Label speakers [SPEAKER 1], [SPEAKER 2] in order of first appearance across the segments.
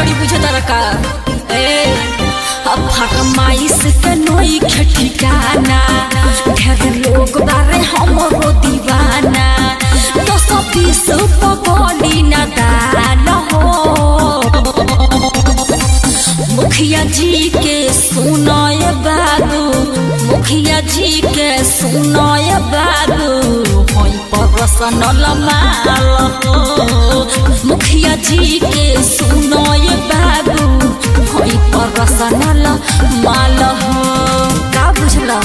[SPEAKER 1] बड़ी बुझे तरका अब फरमाइश के नई ठिकाना ढेर लोग बारे हमरो दीवाना 220 पगली न दाल हो मुखिया जी के सुनाए बाबू मुखिया जी के सुनाए बाबू होई पर्सनल माल हो मुखिया जी के सुनाए बाबू होई पर्सनल माल हो का बुझला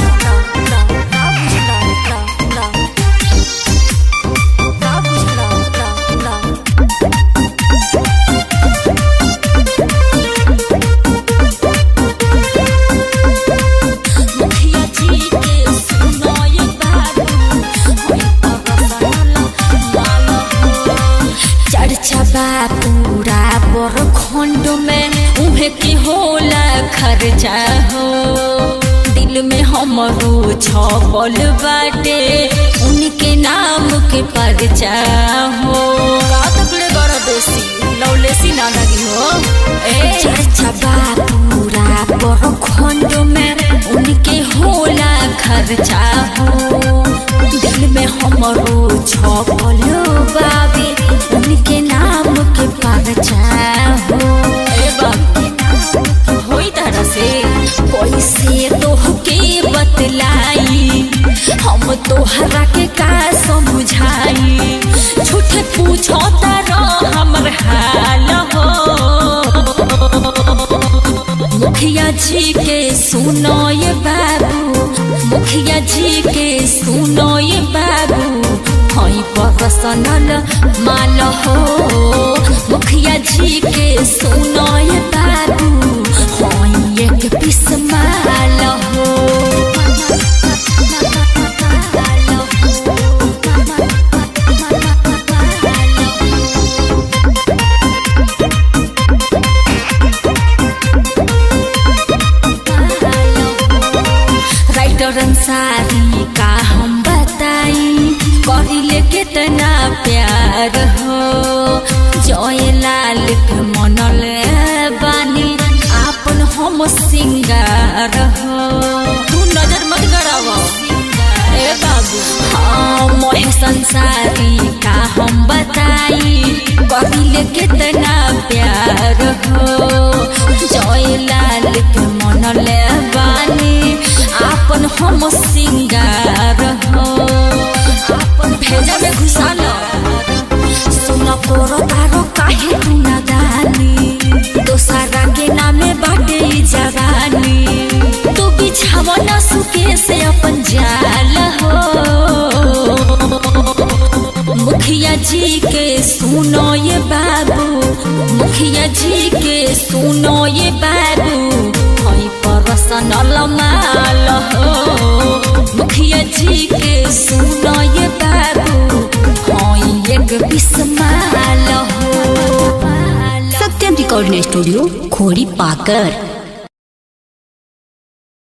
[SPEAKER 1] पूरा बरखंड में उहे की होला खर्चा हो दिल में हमरो छपल बाटे उनके नाम के परचा हो का तकड़े कर देसी लौलेसी ना लगी हो चर्चा पूरा बरखंड में उनके होला खर्चा हो दिल में हमरो छपल बाबे उनके नाम के परचा हो होई तरह से कैसे तोहके बतलाई हम तोहरा के का समझाई झूठे पूछो तारा हमर हाल हो मुखिया जी के सुनो ये बाबू मुखिया जी के सुनो ये बाबू होई पर्सनल माल हो मुखिया जी के सुनो ये बाबू होई एक पीस माल हो राइटर अंसारी का हम बताई करिले कितना प्यार हो जय लाल के मनल बानी आपन हम सिंगार हो तू नजर मत गड़ावा ए बाबू हाँ मोह संसारी का हम बताई करिले कितना प्यार हो जय लाल के मनल बानी आपन हम सिंगार हो भेजा में घुसा लो सुना तोरो तारो काहे तू ना दानी दोसरा के नामे बाटे जवानी तू बिछावा ना सुके से अपन जाल हो मुखिया जी के सुनो ये बाबू मुखिया जी के सुनो ये बाबू होई पर्सनल माल हो मुखिया जी के सुनो ये बाबू होई एक पीस माल हो
[SPEAKER 2] सत्यम रिकॉर्डिंग स्टूडियो खोड़ी पाकर।